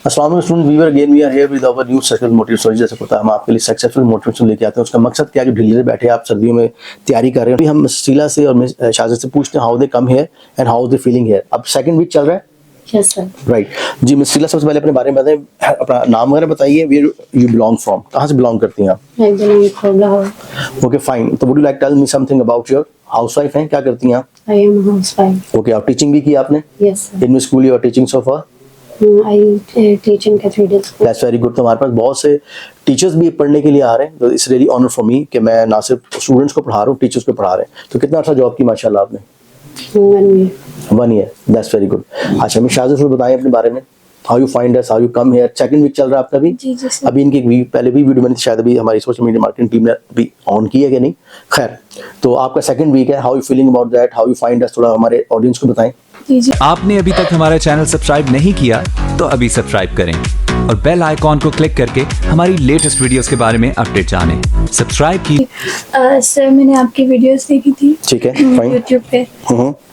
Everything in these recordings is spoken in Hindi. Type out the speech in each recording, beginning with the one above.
अस्सलाम वालेकुम student, we are again we are here with our new successful motivation story. जैसे पता है हम आपके लिए सक्सेसफुल मोटिवेशन लेके आते हैं। उसका मकसद क्या है कि ढिल्ली बैठे आप सर्दियों में तैयारी कर रहे हैं। अभी हम शीला से और मिस शाजिद से पूछते हैं how they come here and how they feeling here. अब सेकंड वीक चल रहा है। Yes sir. राइट जी। मिस शीला, सबसे पहले अपने बारे में बताएं, अपना नाम वगैरह बताइए, वेयर यू बिलोंग फ्रॉम, कहाँ से बिलोंग करती हैं आप? I belong from Lahore. Okay fine. तो would you like tell me something about your housewife हैं, क्या करती हैं आप? I am housewife. ओके, आप टीचिंग भी की आपने? Yes sir. In school you are teaching so far? I teach in Cathedral school. That's very good. तो हमारे पास बहुत से टीचर्स भी पढ़ने के लिए आ रहे हैं। तो it's really honour for me कि मैं ना सिर्फ स्टूडेंट्स को पढ़ा रहा हूँ, टीचर्स को पढ़ा रहे हैं। तो कितना अच्छा जॉब की माशाल्लाह आपने? 1 ईयर। That's very good. अच्छा, मैं शाजिद से बताएं अपने बारे में, how you find us, how you come here. Second week चल रहा है आपका भी? जी सर। अभी इनकी वीक पहले भी वीडियो मैंने शायद अभी हमारी सोशल मीडिया मार्केटिंग टीम ने भी ऑन की है कि नहीं। खैर, तो आपका सेकंड वीक है, how you feeling about that, how you find अस, थोड़ा हमारे ऑडियंस को बताएं। जी। आपने अभी तक हमारा चैनल सब्सक्राइब नहीं किया तो अभी सब्सक्राइब करें और बेल आइकॉन को क्लिक करके हमारी लेटेस्ट वीडियोस के बारे में अपडेट जानें। सब्सक्राइब की सर मैंने आपकी वीडियोस देखी थी। ठीक है, फाइन। यूट्यूब पे।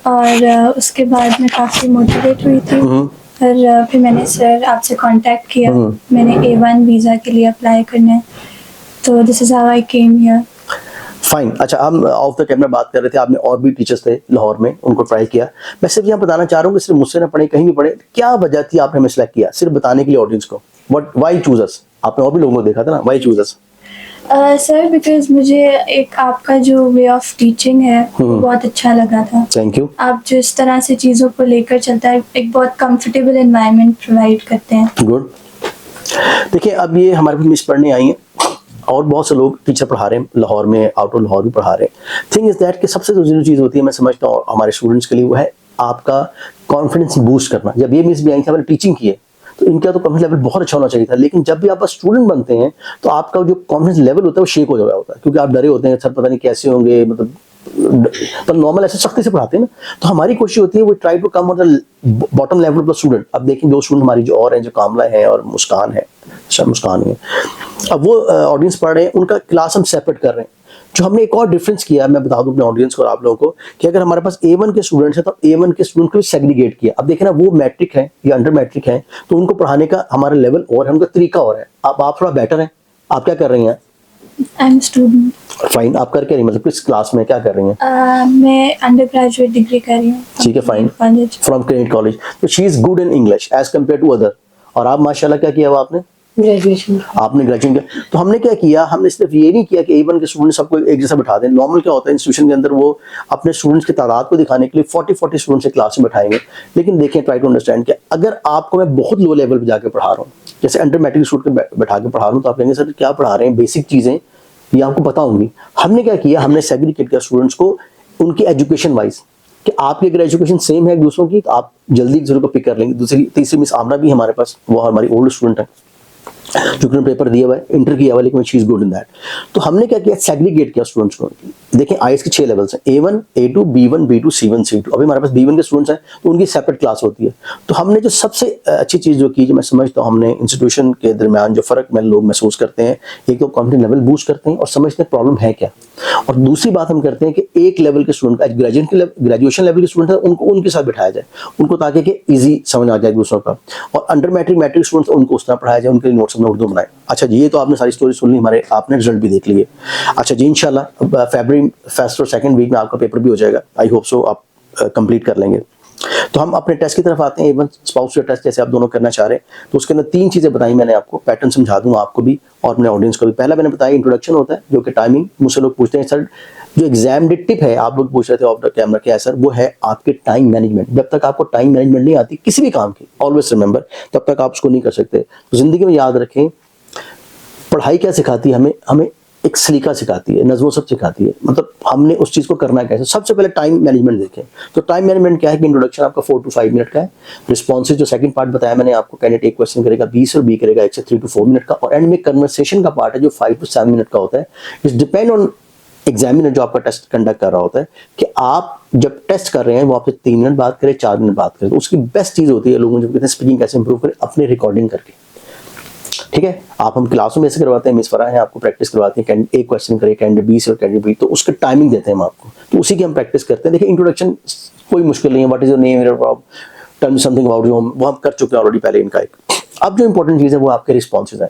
और उसके बाद मैं काफ़ी मोटिवेट हुई थी। और फिर मैंने सर आपसे कांटेक्ट किया। मैंने A1 वीज़ा के लिए अप्लाई करना है, तो this is how I came here. Fine. अच्छा, हम ऑफ द कैमरा बात कर रहे थे, आपने और भी टीचर्स थे लाहौर में, उनको ट्राई किया। मैं सिर्फ यहाँ बताना चाह रहा हूँ कि सिर्फ मुझसे ना पढ़े, कहीं भी पढ़े, क्या वजह थी आपने हमें सेलेक्ट किया? सिर्फ बताने के लिए ऑडियंस को, व्हाट, व्हाई चूज अस? आपने और भी लोगों को देखा था ना, why choose us? Sir because मुझे एक आपका जो वे ऑफ टीचिंग है वो बहुत अच्छा लगा था। Thank you. आप जो इस तरह से चीज़ों को लेकर चलता है, एक बहुत कंफर्टेबल एनवायरनमेंट प्रोवाइड करते हैं। गुड। देखिए, अब ये हमारे पास मिस पढ़ने आई हैं और बहुत से लोग टीचर पढ़ा रहे हैं लाहौर में, आउट ऑफ लाहौर भी पढ़ा रहे हैं। थिंग इज दैट कि सबसे जरूरी चीज़ होती है, मैं समझता हूँ हमारे स्टूडेंट्स के लिए, वो है आपका कॉन्फिडेंस बूस्ट करना। जब ये मिस भी आई थी, मैंने टीचिंग की है, तो इनका तो कॉन्फिडेंस लेवल बहुत अच्छा होना चाहिए था। लेकिन जब भी आप स्टूडेंट बनते हैं तो आपका जो कॉन्फिडेंस लेवल होता है वो शेक हो गया होता है, क्योंकि आप डरे होते हैं, सर पता नहीं कैसे होंगे, मतलब तो नॉर्मल ऐसे सख्ती से पढ़ाते हैं ना। तो हमारी कोशिश होती है वो try to come on the bottom level of the student. अब देखें, दो स्टूडेंट हमारी जो और हैं, जो कामला है और मुस्कान है, मुस्कान है, अब वो ऑडियंस पढ़ रहे हैं, उनका क्लास हम सेपरेट कर रहे हैं। जो हमने एक और डिफरेंस किया, मैं बता दूं अपने ऑडियंस को और आप लोगों को, कि अगर हमारे पास A1 के स्टूडेंट्स हैं तो A1 के स्टूडेंट को भी सेग्रीगेट किया। अब देखें ना, वो मैट्रिक है या अंडर मैट्रिक है, तो उनको पढ़ाने का हमारा लेवल और है, उनका तरीका और है। अब आप थोड़ा बेटर हैं। आप क्या कर रही हैं? I am student. फाइन। आप कर क्या रही हैं, मतलब किस क्लास में क्या कर रही हैं? मैं अंडर ग्रेजुएट डिग्री कर रही हूँ। ठीक है, फाइन। From credit college. तो she is good in English as compare to other. और आप माशाल्लाह क्या किया हुआ आपने? ग्रेजुएशन। आपने ग्रेजुएशन किया। तो हमने क्या किया, हमने सिर्फ ये नहीं किया कि A1 के स्टूडेंट सबको एक जैसा बैठा दें। नॉर्मल क्या होता है इंस्टीट्यूशन के अंदर, वो अपने स्टूडेंट्स की तादाद को दिखाने के लिए 40-40 स्टूडेंट्स से क्लास में बैठाएंगे। लेकिन देखें, ट्राई टू अंडरस्टैंड कि अगर आपको मैं बहुत लो लेवल पे जाके पढ़ा रहा हूँ, जैसे अंडर मैट्रिक स्टूडेंट को बैठा के पढ़ा रहा हूँ, तो आप कहेंगे सर क्या पढ़ा रहे हैं, बेसिक चीजें ये आपको पता होंगी। हमने क्या किया, हमने सेग्रीगेट किया स्टूडेंट्स को उनकी एजुकेशन वाइज, कि आपकी अगर एजुकेशन सेम है एक दूसरों की तो आप जल्दी एक दूसरे को पिक कर लेंगे। दूसरी तीसरी मिस आमना भी हमारे पास, वो हमारी ओल्ड स्टूडेंट है, जो पेपर दिया हुआ है, इंटर किया हुआ है, लेकिन she is good in that. तो हमने क्या किया, सेग्रीगेट किया स्टूडेंट्स को। देखें, आईएएस के 6 लेवल्स हैं, A1, A2, B1, B2, C1, C2। अभी हमारे पास B1 के स्टूडेंट्स हैं तो उनकी सेपरेट क्लास होती है। तो हमने जो सबसे अच्छी चीज़ जो की, जो मैं समझता हूँ, हमने इंस्टीट्यूशन के दरमियान जो फ़र्क में लोग महसूस करते हैं, एक तो कॉन्फिडेंस लेवल बूस्ट करते हैं और समझते हैं प्रॉब्लम है क्या। और दूसरी बात हम करते हैं कि एक लेवल के स्टूडेंट, ग्रेजुएशन लेवल के स्टूडेंट है, उनको उनके साथ बिठाया जाए, उनको ताकि कि ईजी समझ आ जाए दूसरों का। और अंडर मैट्रिक स्टूडेंट्स उनको उस तरह पढ़ाया जाए, उनके लिए नोट्स हमने उर्दू बनाए। अच्छा जी, ये तो आपने सारी स्टोरी सुन ली, हमारे आपने रिजल्ट भी देख लिए। अच्छा जी, इंशाल्लाह फरवरी फर्स्ट और सेकंड वीक में आपका पेपर भी हो जाएगा। आई होप सो आप कंप्लीट कर लेंगे। तो हम अपने टेस्ट की तरफ आते हैं। A1 स्पाउस टेस्ट जैसे आप दोनों करना चाह रहे हैं, तो उसके अंदर 3 चीजें बताई मैंने आपको, पैटर्न समझा दूंगा आपको भी और अपने ऑडियंस को भी। पहला मैंने बताया इंट्रोडक्शन होता है, जो कि टाइमिंग, मुझसे लोग पूछते हैं सर जो एग्जाम डेट टिप है, आप लोग पूछ रहे थे ऑफ द कैमरा क्या है सर, वो है आपके टाइम मैनेजमेंट। जब तक आपको टाइम मैनेजमेंट नहीं आती किसी भी काम की, ऑलवेज रिमेंबर, तब तक आप उसको नहीं कर सकते। तो जिंदगी में याद रखें, पढ़ाई क्या सिखाती है हमें, हमें एक सलीका सिखाती है, नज़्म सब सिखाती है, मतलब हमने उस चीज़ को करना कैसे। सबसे पहले टाइम मैनेजमेंट देखें। तो टाइम मैनेजमेंट क्या है कि इंट्रोडक्शन आपका 4 to 5 मिनट का है। रिस्पॉन्सेज जो सेकंड पार्ट बताया मैंने आपको, कैंडिडेट एक क्वेश्चन करेगा 20 और बी करेगा 1 से 3 to 4 मिनट का। और एंड में कन्वर्सेशन का पार्ट है जो 5 to 7 मिनट का होता है। इट्स डिपेंड ऑन एग्जामिनर जो आपका टेस्ट कंडक्ट कर रहा होता है, कि आप जब टेस्ट कर रहे हैं वो आपसे 3 मिनट बात करें, 4 मिनट बात करें। तो उसकी बेस्ट चीज़ होती है, लोगों जो कहते हैं स्पीकिंग कैसे इंप्रूव करें, अपने रिकॉर्डिंग करके। ठीक है, आप हम क्लासों में ऐसे करवाते हैं, मिस फराह है आपको प्रैक्टिस करवाते हैं, एक क्वेश्चन करे कैंडिडेट बी से और कैंडिडेट बी, तो उसका टाइमिंग देते हैं हम आपको, तो उसी की हम प्रैक्टिस करते हैं। देखिए, इंट्रोडक्शन कोई मुश्किल नहीं है, what is your name, tell me something about you, वो हम कर चुके हैं ऑलरेडी पहले इनका एक। अब जो इंपॉर्टेंट चीज़ है वो आपके रिस्पॉन्सेज हैं।